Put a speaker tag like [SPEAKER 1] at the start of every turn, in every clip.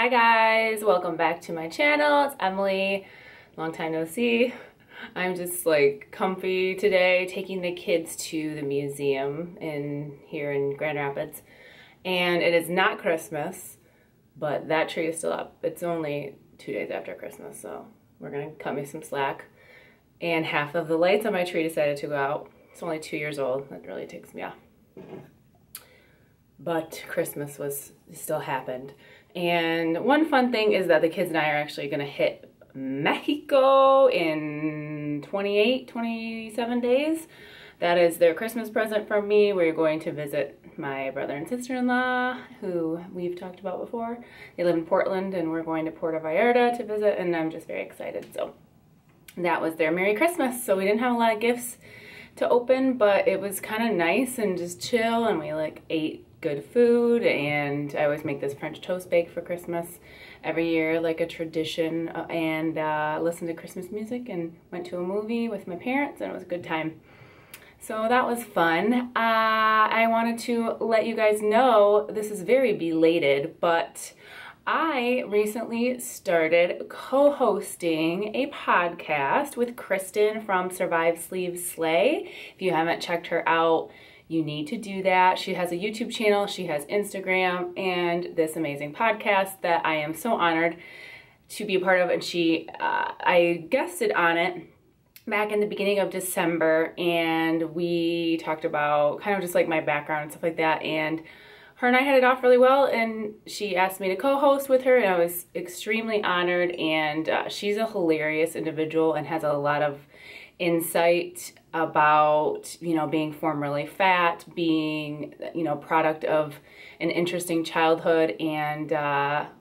[SPEAKER 1] Hi guys, welcome back to my channel. It's Emily. Long time no see. I'm just like comfy today, taking the kids to the museum here in Grand Rapids. And it is not Christmas, but that tree is still up. It's only 2 days after Christmas, so we're gonna cut me some slack. And half of the lights on my tree decided to go out. It's only 2 years old. That really ticks me off. But Christmas still happened. And one fun thing is that the kids and I are actually gonna hit Mexico in 27 days. That is their Christmas present from me. We're going to visit my brother and sister-in-law, who we've talked about before. They live in Portland, and we're going to Puerto Vallarta to visit, and I'm just very excited. So that was their Merry Christmas. So we didn't have a lot of gifts to open, but it was kind of nice and just chill, and we like ate good food. And I always make this French toast bake for Christmas every year, like a tradition, and listened to Christmas music and went to a movie with my parents, and it was a good time. So that was fun. I wanted to let you guys know, this is very belated, but I recently started co-hosting a podcast with Kristen from Survive Sleeve Slay. If you haven't checked her out, you need to do that. She has a YouTube channel, she has Instagram, and this amazing podcast that I am so honored to be a part of. And I guested on it back in the beginning of December, and we talked about kind of just like my background and stuff like that. And her and I hit it off really well, and she asked me to co-host with her, and I was extremely honored. And she's a hilarious individual and has a lot of insight about, you know, being formerly fat, being, you know, product of an interesting childhood, and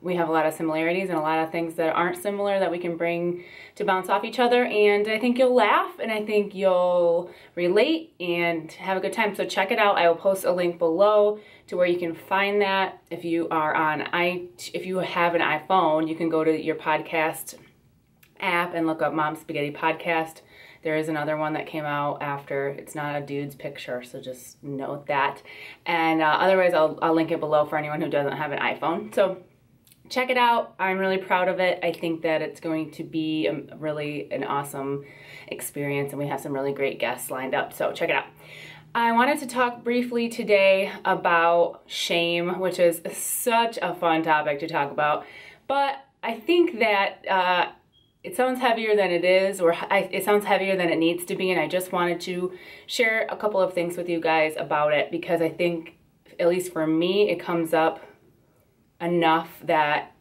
[SPEAKER 1] we have a lot of similarities and a lot of things that aren't similar that we can bring to bounce off each other. And I think you'll laugh, and I think you'll relate and have a good time. So check it out. I will post a link below to where you can find that. If you have an iPhone, you can go to your podcast app and look up Mom Spaghetti Podcast. There is another one that came out after. It's not a dude's picture, so just note that. And otherwise, I'll link it below for anyone who doesn't have an iPhone. So check it out. I'm really proud of it. I think that it's going to be really an awesome experience, and we have some really great guests lined up. So check it out. I wanted to talk briefly today about shame, which is such a fun topic to talk about. But I think that it sounds heavier than it is, or it sounds heavier than it needs to be, and I just wanted to share a couple of things with you guys about it, because I think, at least for me, it comes up enough that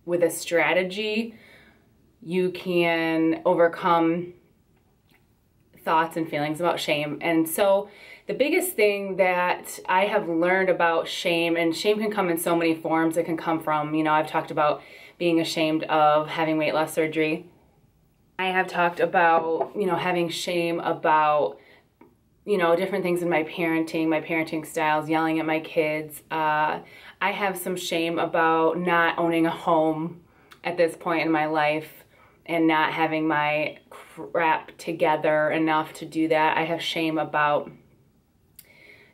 [SPEAKER 1] with a strategy, you can overcome thoughts and feelings about shame. And so the biggest thing that I have learned about shame, and shame can come in so many forms. It can come from, you know, I've talked about being ashamed of having weight loss surgery. I have talked about, you know, having shame about, you know, different things in my parenting styles, yelling at my kids. I have some shame about not owning a home at this point in my life and not having my crap together enough to do that. I have shame about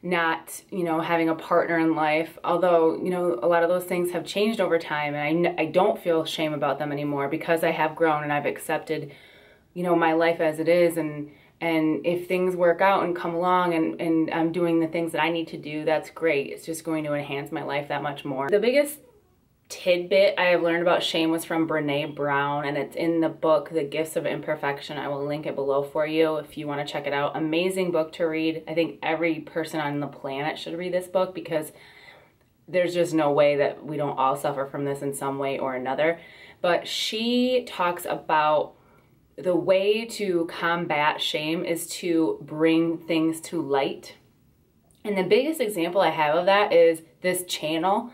[SPEAKER 1] not, you know, having a partner in life, although, you know, a lot of those things have changed over time, and I don't feel shame about them anymore, because I have grown and I've accepted, you know, my life as it is. And if things work out and come along and I'm doing the things that I need to do, that's great. It's just going to enhance my life that much more. The biggest tidbit I have learned about shame was from Brene Brown, and it's in the book, The Gifts of Imperfection. I will link it below for you if you want to check it out. Amazing book to read. I think every person on the planet should read this book, because there's just no way that we don't all suffer from this in some way or another. But she talks about the way to combat shame is to bring things to light. And the biggest example I have of that is this channel.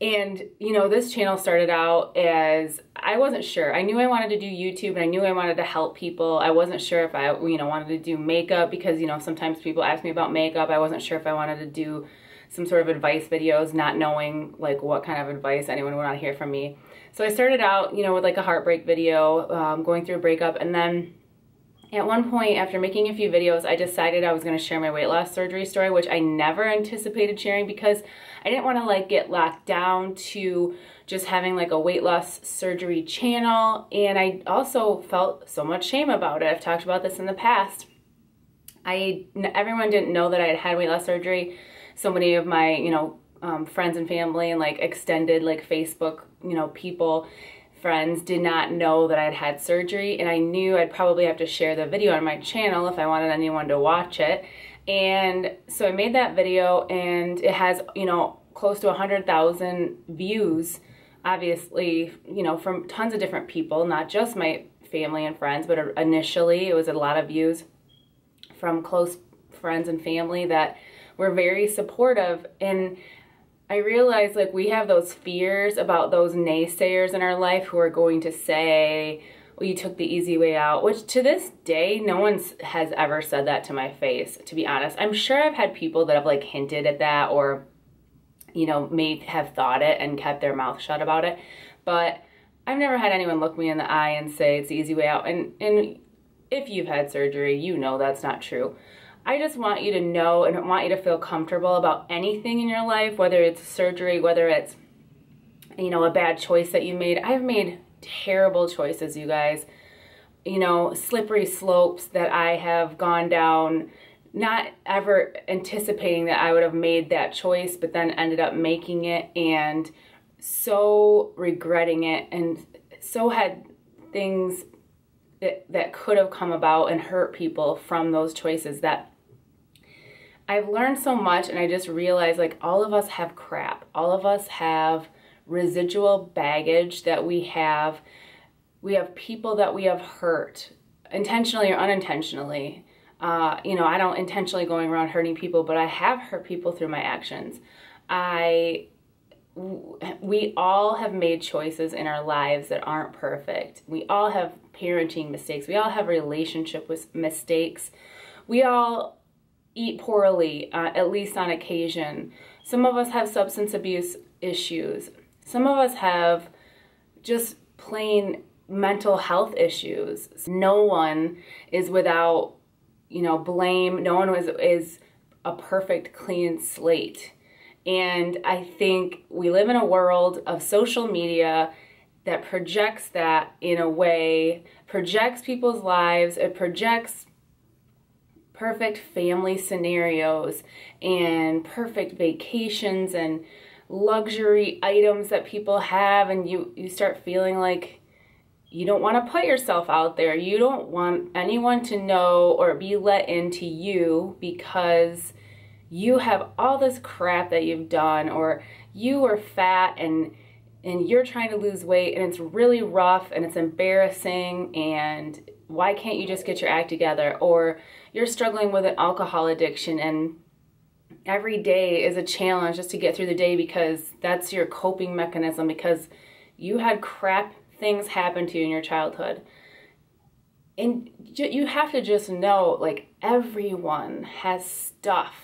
[SPEAKER 1] And, you know, this channel started out as, I wasn't sure. I knew I wanted to do YouTube, and I knew I wanted to help people. I wasn't sure if I, you know, wanted to do makeup, because, you know, sometimes people ask me about makeup. I wasn't sure if I wanted to do some sort of advice videos, not knowing, like, what kind of advice anyone would want to hear from me. So I started out, you know, with, like, a heartbreak video, going through a breakup, and then At one point, after making a few videos, I decided I was going to share my weight loss surgery story, which I never anticipated sharing because I didn't want to like get locked down to just having like a weight loss surgery channel. And I also felt so much shame about it. I've talked about this in the past. Everyone didn't know that I had had weight loss surgery. So many of my, friends and family and like extended like Facebook, people, friends did not know that I had had surgery, and I knew I'd probably have to share the video on my channel if I wanted anyone to watch it. And so I made that video, and it has, close to 100,000 views, obviously, from tons of different people, not just my family and friends, but initially it was a lot of views from close friends and family that were very supportive. And I realized like we have those fears about those naysayers in our life who are going to say, well, you took the easy way out, which to this day, no one has ever said that to my face, to be honest. I'm sure I've had people that have like hinted at that or, may have thought it and kept their mouth shut about it. But I've never had anyone look me in the eye and say it's the easy way out. And if you've had surgery, that's not true. I just want you to know and want you to feel comfortable about anything in your life, whether it's surgery, whether it's, a bad choice that you made. I've made terrible choices, you guys. Slippery slopes that I have gone down, not ever anticipating that I would have made that choice, but then ended up making it and so regretting it, and so had things that could have come about and hurt people from those choices that I've learned so much. And I just realized like all of us have crap. All of us have residual baggage that we have. We have people that we have hurt intentionally or unintentionally. I don't intentionally going around hurting people, but I have hurt people through my actions. We all have made choices in our lives that aren't perfect. We all have parenting mistakes. We all have relationship with mistakes. We all eat poorly, at least on occasion. Some of us have substance abuse issues. Some of us have just plain mental health issues. No one is without, blame. No one is a perfect, clean slate. And I think we live in a world of social media that projects that in a way, projects people's lives, it projects perfect family scenarios and perfect vacations and luxury items that people have, and you start feeling like you don't want to put yourself out there. You don't want anyone to know or be let into you because you have all this crap that you've done, or you are fat and you're trying to lose weight and it's really rough and it's embarrassing, and why can't you just get your act together? Or you're struggling with an alcohol addiction and every day is a challenge just to get through the day because that's your coping mechanism because you had crap things happen to you in your childhood. And you have to just know, like, everyone has stuff.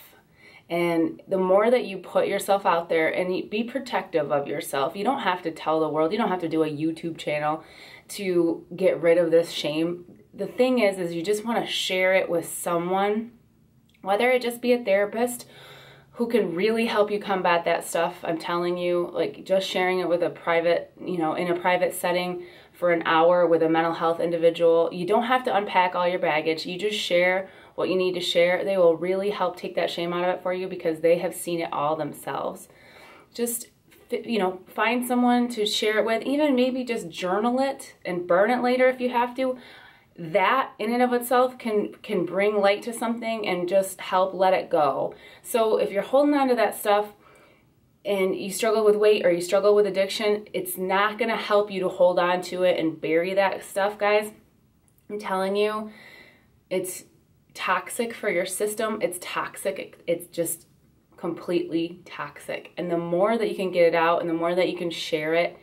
[SPEAKER 1] And the more that you put yourself out there and be protective of yourself, you don't have to tell the world, you don't have to do a YouTube channel to get rid of this shame. The thing is you just want to share it with someone, whether it just be a therapist who can really help you combat that stuff. I'm telling you, like, just sharing it with a private, in a private setting for an hour with a mental health individual. You don't have to unpack all your baggage. You just share what you need to share. They will really help take that shame out of it for you because they have seen it all themselves. Just, find someone to share it with. Even maybe just journal it and burn it later if you have to. That in and of itself can bring light to something and just help let it go. So if you're holding on to that stuff and you struggle with weight or you struggle with addiction, it's not going to help you to hold on to it and bury that stuff, guys. I'm telling you, it's toxic for your system. It's toxic. It's just completely toxic. And the more that you can get it out and the more that you can share it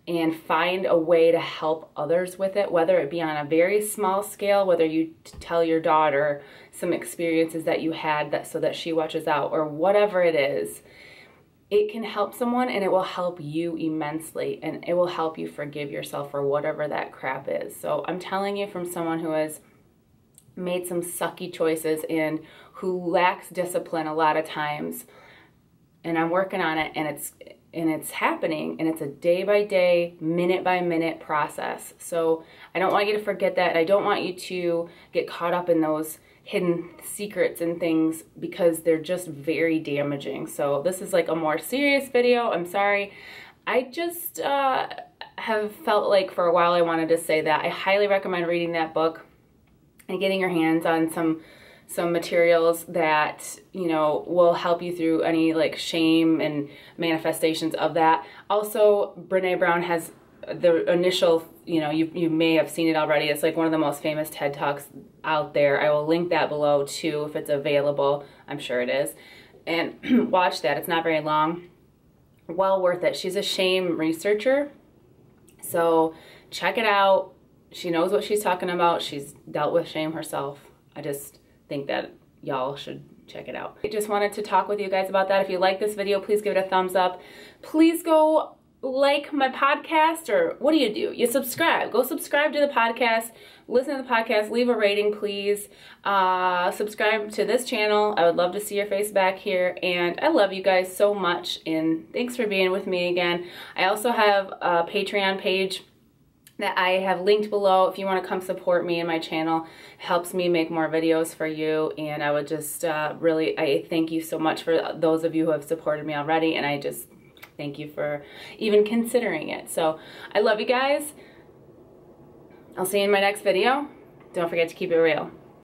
[SPEAKER 1] and find a way to help others with it, whether it be on a very small scale, whether you tell your daughter some experiences that you had so that she watches out, or whatever it is, it can help someone and it will help you immensely, and it will help you forgive yourself for whatever that crap is. So I'm telling you from someone who has made some sucky choices and who lacks discipline a lot of times. And I'm working on it, and it's happening, and it's a day-by-day, minute-by-minute process. So I don't want you to forget that. I don't want you to get caught up in those hidden secrets and things, because they're just very damaging. So this is like a more serious video. I'm sorry. I just have felt like for a while I wanted to say that. I highly recommend reading that book and getting your hands on some materials that, you know, will help you through any like shame and manifestations of that. Also, Brene Brown has the initial, you know, you may have seen it already. It's like one of the most famous TED Talks out there. I will link that below too if it's available. I'm sure it is. And watch that. It's not very long. Well worth it. She's a shame researcher. So check it out. She knows what she's talking about. She's dealt with shame herself. I just think that y'all should check it out. I just wanted to talk with you guys about that. If you like this video, please give it a thumbs up. Please go like my podcast, or what do? You subscribe. Go subscribe to the podcast, listen to the podcast, leave a rating, please. Subscribe to this channel. I would love to see your face back here, and I love you guys so much, and thanks for being with me again. I also have a Patreon page that I have linked below if you want to come support me and my channel. It helps me make more videos for you, and I would just I thank you so much for those of you who have supported me already, and I just thank you for even considering it. So I love you guys. I'll see you in my next video. Don't forget to keep it real.